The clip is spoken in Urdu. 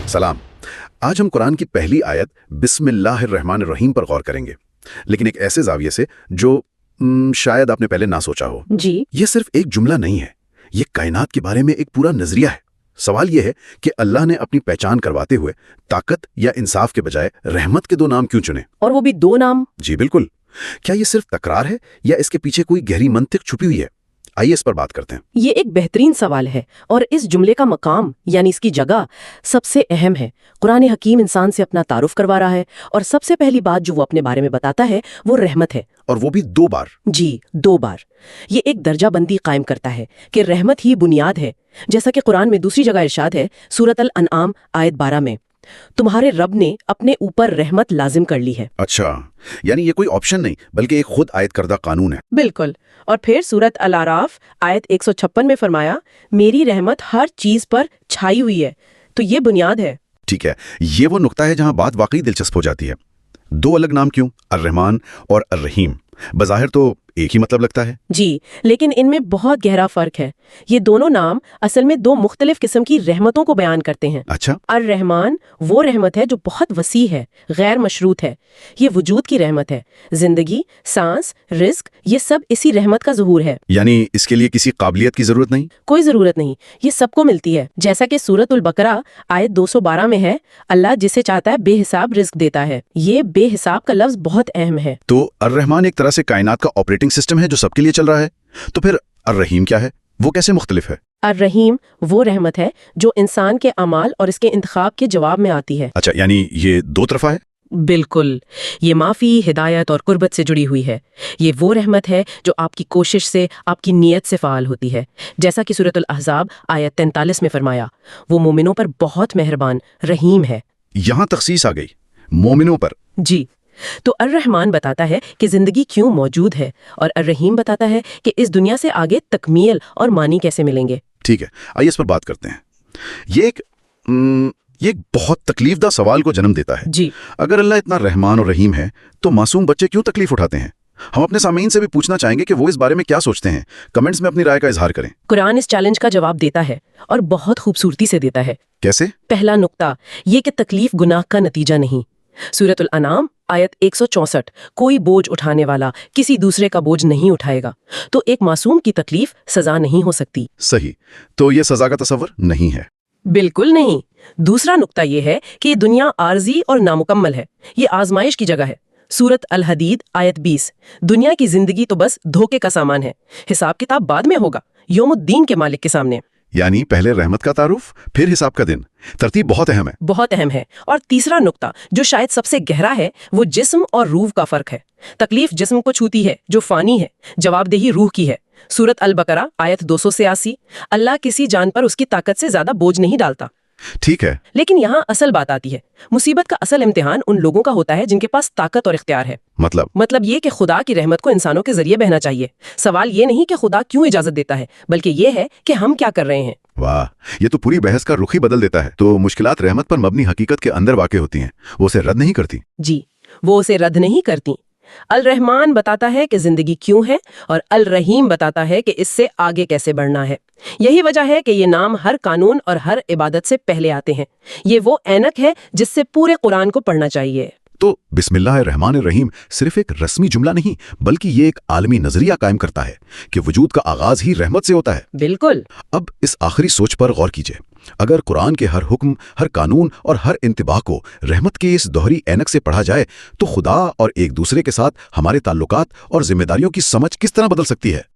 سلام. آج ہم قرآن کی پہلی آیت بسم اللہ الرحمن الرحیم پر غور کریں گے، لیکن ایک ایسے زاویے سے جو شاید آپ نے پہلے نہ سوچا ہو. جی. یہ صرف ایک جملہ نہیں ہے، یہ کائنات کے بارے میں ایک پورا نظریہ ہے. سوال یہ ہے کہ اللہ نے اپنی پہچان کرواتے ہوئے طاقت یا انصاف کے بجائے رحمت کے 2 نام کیوں چنے؟ اور وہ بھی 2 نام؟ جی بالکل. کیا یہ صرف تکرار ہے یا اس کے پیچھے کوئی گہری منطق چھپی ہوئی ہے؟ آئیے اس پر بات کرتے ہیں. یہ ایک بہترین سوال ہے اور اس جملے کا مقام یعنی اس کی جگہ سب سے اہم ہے. قرآن حکیم انسان سے اپنا تعارف کروا رہا ہے اور سب سے پہلی بات جو وہ اپنے بارے میں بتاتا ہے وہ رحمت ہے. اور وہ بھی 2 بار. جی 2 بار. یہ ایک درجہ بندی قائم کرتا ہے کہ رحمت ہی بنیاد ہے، جیسا کہ قرآن میں دوسری جگہ ارشاد ہے سورۃ الانعام آیت 12 میں، تمہارے رب نے اپنے اوپر رحمت لازم کر لی ہے. اچھا، یعنی یہ کوئی آپشن نہیں بلکہ ایک خود عائد کردہ قانون ہے. بالکل. اور پھر سورۃ الاعراف آیت 156 میں فرمایا میری رحمت ہر چیز پر چھائی ہوئی ہے. تو یہ بنیاد ہے. ٹھیک ہے، یہ وہ نقطہ ہے جہاں بات واقعی دلچسپ ہو جاتی ہے. 2 الگ نام کیوں؟ الرحمن اور الرحیم. بظاہر تو ایک ہی مطلب لگتا ہے. جی، لیکن ان میں بہت گہرا فرق ہے. یہ دونوں نام اصل میں 2 مختلف قسم کی رحمتوں کو بیان کرتے ہیں. اچھا. الرحمن وہ رحمت ہے جو بہت وسیع ہے، غیر مشروط ہے. یہ وجود کی رحمت ہے. زندگی، سانس، رزق، یہ سب اسی رحمت کا ظہور ہے. یعنی اس کے لیے کسی قابلیت کی ضرورت نہیں؟ کوئی ضرورت نہیں، یہ سب کو ملتی ہے. جیسا کہ سورۃ البقرہ آیت 212 میں ہے، اللہ جسے چاہتا ہے بے حساب رزق دیتا ہے. یہ بے حساب کا لفظ بہت اہم ہے. تو الرحمن ایک طرح سے کائنات کا آپریٹنگ سسٹم ہے جو سب کے لیے چل رہا ہے. تو پھر الرحیم کیا ہے؟ وہ کیسے مختلف ہے؟ الرحیم وہ رحمت ہے جو انسان کے اعمال اور اس کے انتخاب کے جواب میں آتی ہے. اچھا، یعنی یہ 2 طرفہ ہے؟ بالکل. یہ معافی، ہدایت اور قربت سے جڑی ہوئی ہے. یہ وہ رحمت ہے جو آپ کی کوشش سے، آپ کی نیت سے فعال ہوتی ہے. جیسا کہ سورۃ الاحزاب آیت 43 میں فرمایا، وہ مومنوں پر بہت مہربان رحیم ہے. یہاں تخصیص آ گئی، مومنوں پر. جی. تو الرحمن بتاتا ہے کہ زندگی کیوں موجود ہے اور الرحیم بتاتا ہے کہ اس دنیا سے آگے تکمیل اور معنی کیسے ملیں گے. ٹھیک ہے، آئیے اس پر بات کرتے ہیں. یہ ایک بہت تکلیف دہ سوال کو جنم دیتا ہے. جی. اگر اللہ اتنا رحمان اور رحیم ہے تو معصوم بچے کیوں تکلیف اٹھاتے ہیں؟ ہم اپنے سامعین سے بھی پوچھنا چاہیں گے کہ وہ اس بارے میں کیا سوچتے ہیں. کمنٹس میں اپنی رائے کا اظہار کریں. قرآن اس چیلنج کا جواب دیتا ہے اور بہت خوبصورتی سے دیتا ہے. کیسے؟ پہلا نقطہ یہ کہ تکلیف گناہ کا نتیجہ نہیں. سورۃ الانعام آیت 164، کوئی بوجھ اٹھانے والا کسی دوسرے کا بوجھ نہیں اٹھائے گا. تو ایک معصوم کی تکلیف سزا نہیں ہو سکتی. صحیح. تو یہ سزا کا تصور نہیں ہے. بالکل نہیں. دوسرا نقطہ یہ ہے کہ یہ دنیا عارضی اور نامکمل ہے. یہ آزمائش کی جگہ ہے. سورۃ الحدید آیت 20، دنیا کی زندگی تو بس دھوکے کا سامان ہے، حساب کتاب بعد میں ہوگا، یوم الدین کے مالک کے سامنے. یعنی پہلے رحمت کا تعارف پھر حساب کا دن. ترتیب بہت اہم ہے. بہت اہم ہے. اور تیسرا نقطہ جو شاید سب سے گہرا ہے وہ جسم اور روح کا فرق ہے. تکلیف جسم کو چھوتی ہے جو فانی ہے، جواب دہی روح کی ہے. سورۃ البقرہ آیت 283، اللہ کسی جان پر اس کی طاقت سے زیادہ بوجھ نہیں ڈالتا. ٹھیک ہے، لیکن یہاں اصل بات آتی ہے. مصیبت کا اصل امتحان ان لوگوں کا ہوتا ہے جن کے پاس طاقت اور اختیار ہے. مطلب یہ کہ خدا کی رحمت کو انسانوں کے ذریعے بہنا چاہیے. سوال یہ نہیں کہ خدا کیوں اجازت دیتا ہے، بلکہ یہ ہے کہ ہم کیا کر رہے ہیں. واہ، یہ تو پوری بحث کا رخ ہی بدل دیتا ہے. تو مشکلات رحمت پر مبنی حقیقت کے اندر واقع ہوتی ہیں، وہ اسے رد نہیں کرتی. جی، وہ اسے رد نہیں کرتی. الرحمن بتاتا ہے کہ زندگی کیوں ہے اور الرحیم بتاتا ہے کہ اس سے آگے کیسے بڑھنا ہے. یہی وجہ ہے کہ یہ نام ہر قانون اور ہر عبادت سے پہلے آتے ہیں. یہ وہ اینک ہے جس سے پورے قرآن کو پڑھنا چاہیے. تو بسم اللہ الرحمن الرحیم صرف ایک رسمی جملہ نہیں بلکہ یہ ایک عالمی نظریہ قائم کرتا ہے کہ وجود کا آغاز ہی رحمت سے ہوتا ہے. بالکل. اب اس آخری سوچ پر غور کیجئے. اگر قرآن کے ہر حکم، ہر قانون اور ہر انتباہ کو رحمت کے اس دوہری اینک سے پڑھا جائے تو خدا اور ایک دوسرے کے ساتھ ہمارے تعلقات اور ذمہ داریوں کی سمجھ کس طرح بدل سکتی ہے؟